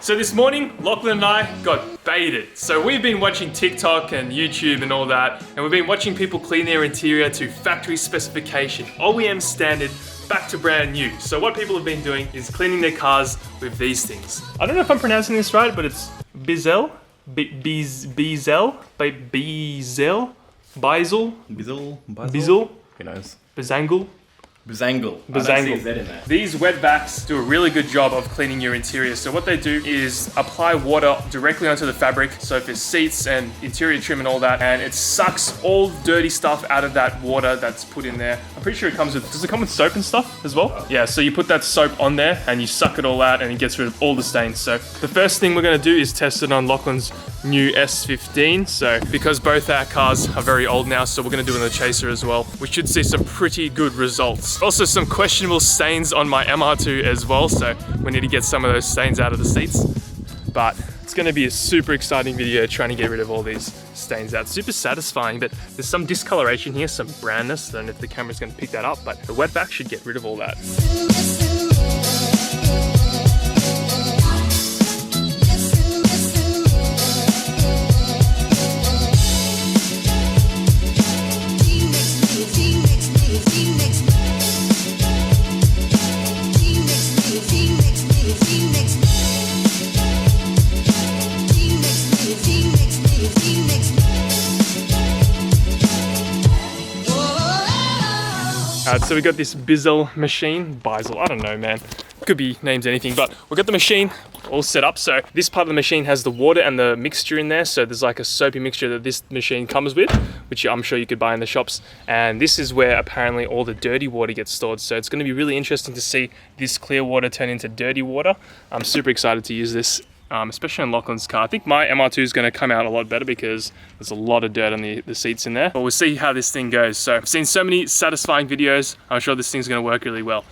So this morning, Lachlan and I got baited. So we've been watching TikTok and YouTube and all that, and we've been watching people clean their interior to factory specification, OEM standard, back to brand new. So what people have been doing is cleaning their cars with these things. I don't know if I'm pronouncing this right, but it's Bizel, Bizel, Who knows? Bazangle. Bazangle. I don't see a Z in there. These wet vacs do a really good job of cleaning your interior. So what they do is apply water directly onto the fabric. So if it's seats and interior trim and all that, and it sucks all dirty stuff out of that water that's put in there. I'm pretty sure it comes with, does it come with soap and stuff as well? Yeah, so you put that soap on there and you suck it all out and it gets rid of all the stains. So the first thing we're gonna do is test it on Lachlan's new S15. So because both our cars are very old now, so we're gonna do it on the Chaser as well. We should see some pretty good results. Also some questionable stains on my MR2 as well, so we need to get some of those stains out of the seats. But it's gonna be a super exciting video trying to get rid of all these stains out. Super satisfying, but there's some discoloration here, some brownness. I don't know if the camera's gonna pick that up, but the wet vac should get rid of all that. So we got this Bizel machine, Bizel, I don't know, man. Could be named anything, but we've got the machine all set up. So this part of the machine has the water and the mixture in there. So there's like a soapy mixture that this machine comes with, which I'm sure you could buy in the shops. And this is where apparently all the dirty water gets stored. So it's gonna be really interesting to see this clear water turn into dirty water. I'm super excited to use this. Especially on Lachlan's car. I think my MR2 is going to come out a lot better because there's a lot of dirt on the seats in there. But we'll see how this thing goes. So I've seen so many satisfying videos. I'm sure this thing's going to work really well.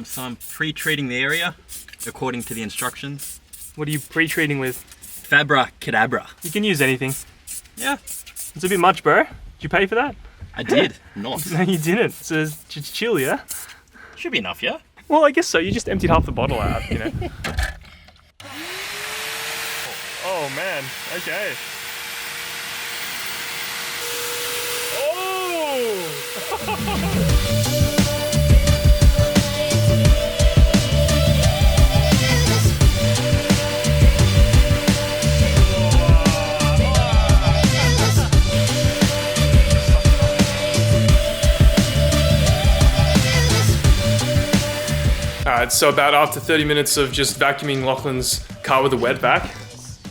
So I'm pre-treating the area according to the instructions. What are you pre-treating with? Fabra Cadabra. You can use anything. Yeah. It's a bit much, bro. Did you pay for that? I did. Not. No, you didn't. So just chill, yeah? Should be enough, yeah? Well, I guess so. You just emptied half the bottle out, you know? Oh man, okay. Oh! Alright, so about after 30 minutes of just vacuuming Lachlan's car with a wet vac,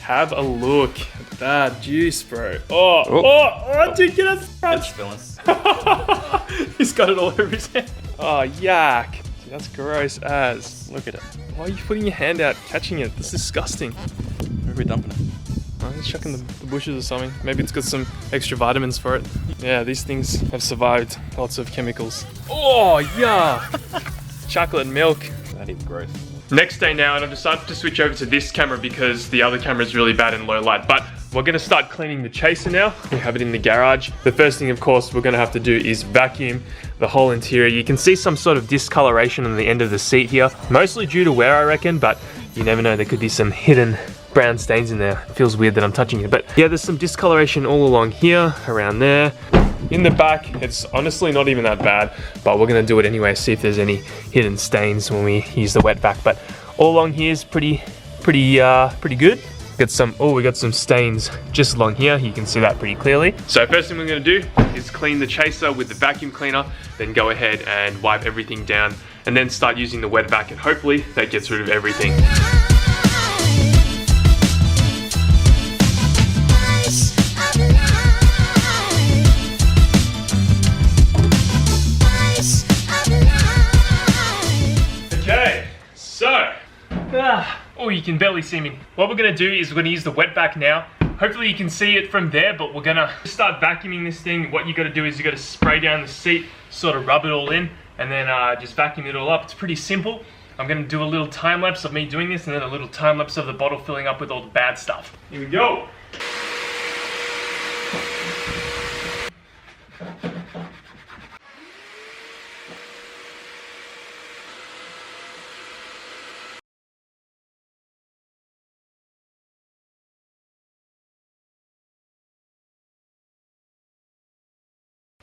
have a look at that juice, bro. Oh, dude, get out the front. It's spilling. He's got it all over his hand. Oh, yuck. Dude, that's gross as. Look at it. Why are you putting your hand out, catching it? That's disgusting. Where are we dumping it? Oh, he's chucking the bushes or something. Maybe it's got some extra vitamins for it. Yeah, these things have survived lots of chemicals. Oh, yeah. Chocolate milk. That is gross. Next day now, and I've decided to switch over to this camera because the other camera is really bad in low light. But we're gonna start cleaning the Chaser now. We have it in the garage. The first thing, of course, we're gonna have to do is vacuum the whole interior. You can see some sort of discoloration on the end of the seat here, mostly due to wear, I reckon, but you never know, there could be some hidden brown stains in there. It feels weird that I'm touching it, but yeah, there's some discoloration all along here, around there. In the back, it's honestly not even that bad, but we're gonna do it anyway, see if there's any hidden stains when we use the wet vac. But all along here is pretty good. We got some stains just along here. You can see that pretty clearly. So first thing we're gonna do is clean the Chaser with the vacuum cleaner, then go ahead and wipe everything down, and then start using the wet vac, and hopefully that gets rid of everything. Oh, you can barely see me. What we're gonna do is we're gonna use the wet vac now. Hopefully you can see it from there, but we're gonna start vacuuming this thing. What you gotta do is you gotta spray down the seat, sort of rub it all in, and then just vacuum it all up. It's pretty simple. I'm gonna do a little time lapse of me doing this, and then a little time lapse of the bottle filling up with all the bad stuff. Here we go.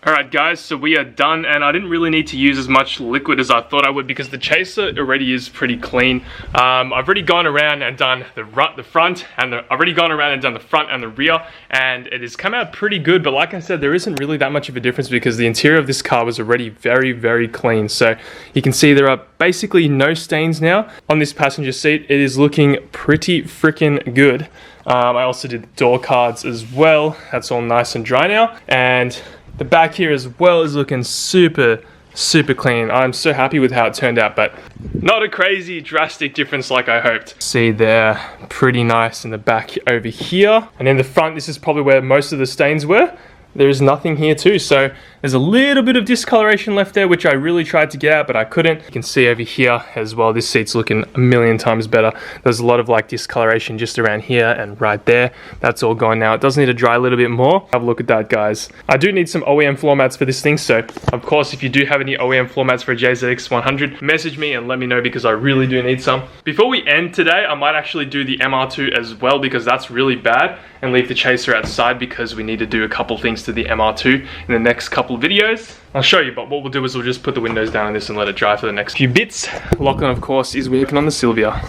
Alright guys, so we are done, and I didn't really need to use as much liquid as I thought I would because the chaser already is pretty clean. I've already gone around and done the front and I've already gone around and done the front and the rear, and it has come out pretty good. But like I said, there isn't really that much of a difference because the interior of this car was already very, very clean. So you can see there are basically no stains now on this passenger seat. It is looking pretty freaking good. I also did the door cards as well. That's all nice and dry now, and the back here as well is looking super clean. I'm so happy with how it turned out, but not a crazy drastic difference like I hoped. See there, pretty nice in the back over here. And in the front, this is probably where most of the stains were. There is nothing here too, so there's a little bit of discoloration left there, which I really tried to get out, but I couldn't. You can see over here as well, this seat's looking a million times better. There's a lot of like discoloration just around here and right there. That's all gone now. It does need to dry a little bit more. Have a look at that, guys. I do need some OEM floor mats for this thing, so of course, if you do have any OEM floor mats for a JZX 100, message me and let me know because I really do need some. Before we end today, I might actually do the MR2 as well because that's really bad, and leave the Chaser outside because we need to do a couple things to the MR2 in the next couple of videos. I'll show you, but what we'll do is we'll just put the windows down on this and let it dry for the next few bits. Lachlan, of course, is working on the Silvia.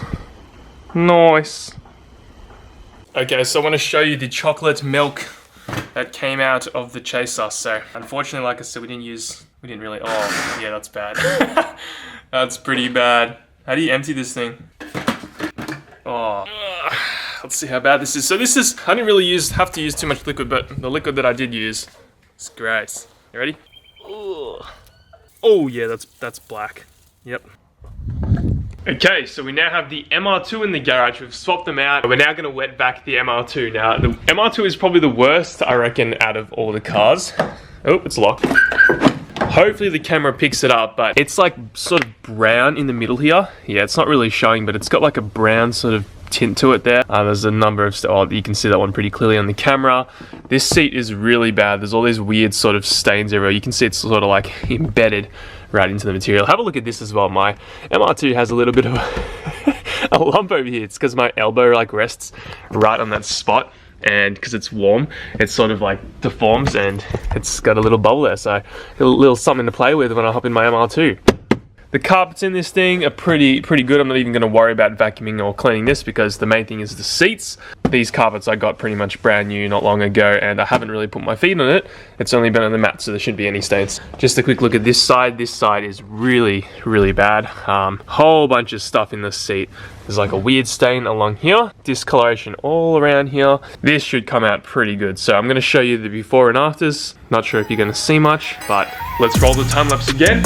Nice. Okay, so I want to show you the chocolate milk that came out of the Chaser. So, unfortunately, like I said, we didn't really, oh, yeah, that's bad. That's pretty bad. How do you empty this thing? Oh. Let's see how bad this is. So this is, I didn't really have to use too much liquid, but the liquid that I did use is great. You ready? Ugh. Oh yeah, that's black. Yep. Okay, so we now have the MR2 in the garage. We've swapped them out. We're now going to wet vac the MR2. Now, the MR2 is probably the worst, I reckon, out of all the cars. Oh, it's locked. Hopefully the camera picks it up, but it's like sort of brown in the middle here. Yeah, it's not really showing, but it's got like a brown sort of tint to it there. There's a number of, oh, you can see that one pretty clearly on the camera. This seat is really bad. There's all these weird sort of stains everywhere. You can see it's sort of like embedded right into the material. Have a look at this as well. My MR2 has a little bit of a lump over here. It's because my elbow like rests right on that spot, and because it's warm, it sort of like deforms and it's got a little bubble there. So a little something to play with when I hop in my MR2. The carpets in this thing are pretty good. I'm not even going to worry about vacuuming or cleaning this because the main thing is the seats. These carpets I got pretty much brand new not long ago, and I haven't really put my feet on it. It's only been on the mat, so there shouldn't be any stains. Just a quick look at this side. This side is really bad. Whole bunch of stuff in the seat. There's like a weird stain along here, discoloration all around here. This should come out pretty good. So I'm going to show you the before and afters. Not sure if you're going to see much, but let's roll the time lapse again.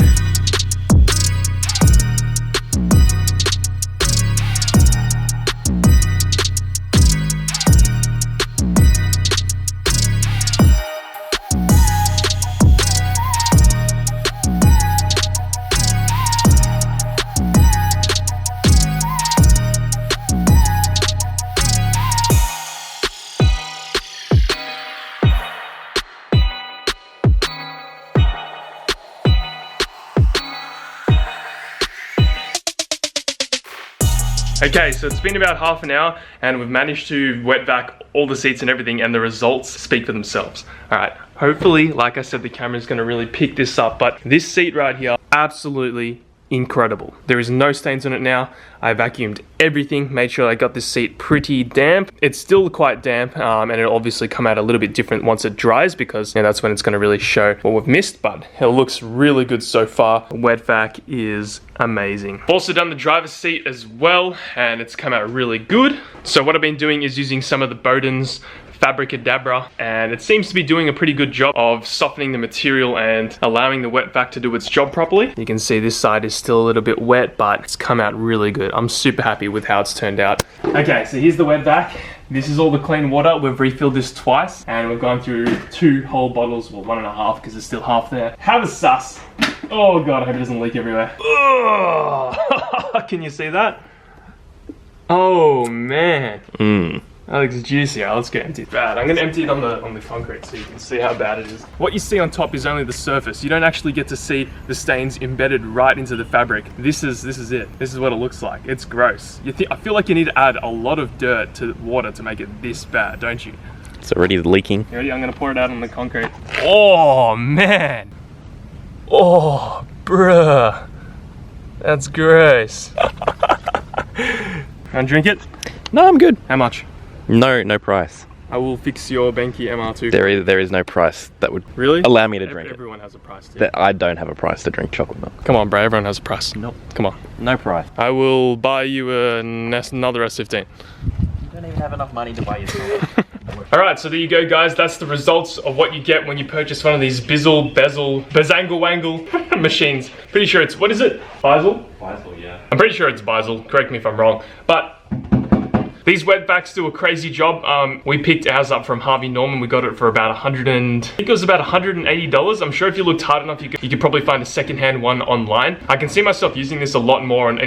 Okay, so it's been about half an hour and we've managed to wet vac all the seats and everything, and the results speak for themselves. All right, hopefully, like I said, the camera's gonna really pick this up, but this seat right here, absolutely incredible. There is no stains on it now. I vacuumed everything, made sure I got this seat pretty damp. It's still quite damp, and it'll obviously come out a little bit different once it dries because that's when it's going to really show what we've missed, but it looks really good so far. Wet vac is amazing. Also done the driver's seat as well, and it's come out really good. So what I've been doing is using some of the Bowden's Fabricadabra, and it seems to be doing a pretty good job of softening the material and allowing the wet vac to do its job properly. You can see this side is still a little bit wet, but it's come out really good. I'm super happy with how it's turned out. Okay, so here's the wet vac. This is all the clean water. We've refilled this twice, and we've gone through 2 whole bottles, well 1.5 because there's still half there. Have a suss. Oh God, I hope it doesn't leak everywhere. Oh, can you see that? Oh man. That looks juicy. Let's get empty. Bad. I'm gonna empty it on the concrete so you can see how bad it is. What you see on top is only the surface. You don't actually get to see the stains embedded right into the fabric. This is it. This is what it looks like. It's gross. I feel like you need to add a lot of dirt to water to make it this bad, don't you? It's already leaking. You ready? I'm gonna pour it out on the concrete. Oh man. Oh, bruh. That's gross. Wanna drink it? No, I'm good. How much? No price. I will fix your Benki MR2. There is no price that would Really? allow me to drink Everyone has a price too. it. I don't have a price to drink chocolate milk. Come on, bro. Everyone has a price. Nope. Come on. No price. I will buy you another S15. You don't even have enough money to buy yourself. Alright, so there you go guys, that's the results of what you get when you purchase one of these Bazangle Wangle machines. Pretty sure it's, what is it? Beisel? Beisel, yeah. I'm pretty sure it's Beisel, correct me if I'm wrong. But these wet vacs do a crazy job. We picked ours up from Harvey Norman. We got it for about I think it was about $180. I'm sure if you looked hard enough, you could probably find a secondhand one online. I can see myself using this a lot more on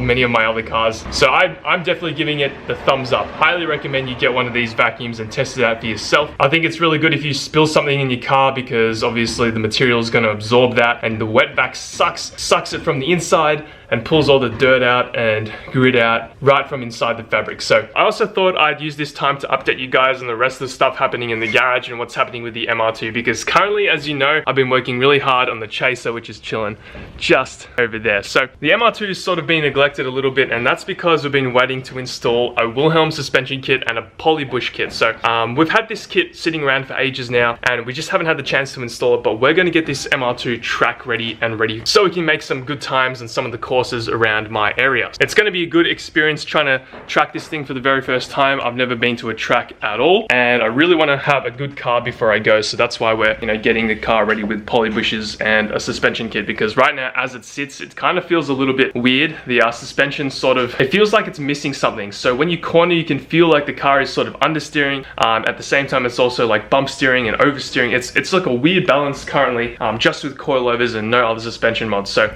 many of my other cars. So I'm definitely giving it the thumbs up. Highly recommend you get one of these vacuums and test it out for yourself. I think it's really good if you spill something in your car because obviously the material is going to absorb that, and the wet vac sucks it from the inside and pulls all the dirt out and grit out right from inside the fabric. So I also thought I'd use this time to update you guys on the rest of the stuff happening in the garage and what's happening with the MR2, because currently, as you know, I've been working really hard on the Chaser, which is chilling just over there. So the MR2 has sort of been neglected a little bit, and that's because we've been waiting to install a Wilhelm suspension kit and a poly bush kit. So we've had this kit sitting around for ages now, and we just haven't had the chance to install it, but we're gonna get this MR2 track ready so we can make some good times and some of the courses around my area. It's going to be a good experience trying to track this thing for the very first time. I've never been to a track at all, and I really want to have a good car before I go, so that's why we're getting the car ready with poly bushes and a suspension kit, because right now as it sits, it kind of feels a little bit weird. The suspension it feels like it's missing something. So when you corner, you can feel like the car is sort of understeering. At the same time, it's also like bump steering and oversteering. It's like a weird balance currently, just with coilovers and no other suspension mods. So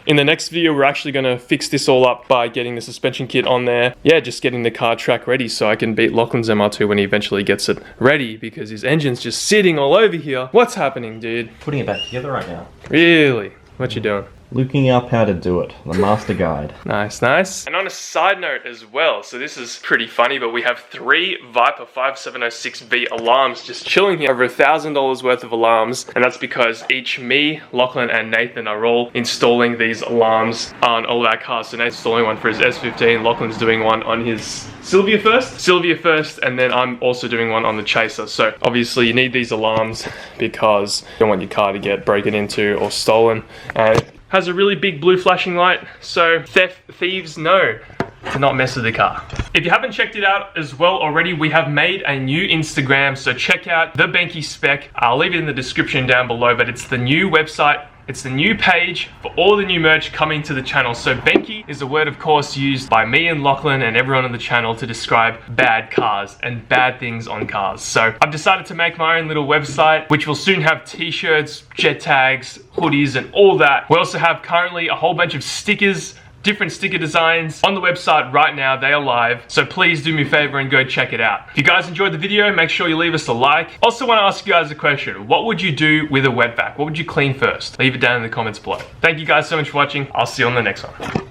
in the next video, we're actually going to fix this all up by getting the suspension kit on there. Yeah, just getting the car track ready so I can beat Lachlan's MR2 when he eventually gets it ready, because his engine's just sitting all over here. What's happening, dude? Putting it back together right now. Really? What you doing? Looking up how to do it. The master guide. Nice, nice. And on a side note as well, so this is pretty funny, but we have 3 Viper 5706V alarms just chilling here. Over $1,000 worth of alarms. And that's because me, Lachlan, and Nathan are all installing these alarms on all of our cars. So Nathan's installing one for his S15, Lachlan's doing one on his Sylvia first, and then I'm also doing one on the Chaser. So obviously you need these alarms because you don't want your car to get broken into or stolen. And has a really big blue flashing light, so thieves know to not mess with the car. If you haven't checked it out as well already, we have made a new Instagram, so check out the Benki spec. I'll leave it in the description down below, but it's the new website. It's the new page for all the new merch coming to the channel. So Benki is a word, of course, used by me and Lachlan and everyone on the channel to describe bad cars and bad things on cars. So I've decided to make my own little website, which will soon have t-shirts, jet tags, hoodies, and all that. We also have currently a whole bunch of stickers, different sticker designs on the website right now. They are live, so please do me a favor and go check it out. If you guys enjoyed the video, make sure you leave us a like. Also want to ask you guys a question. What would you do with a wet vac? What would you clean first? Leave it down in the comments below. Thank you guys so much for watching. I'll see you on the next one.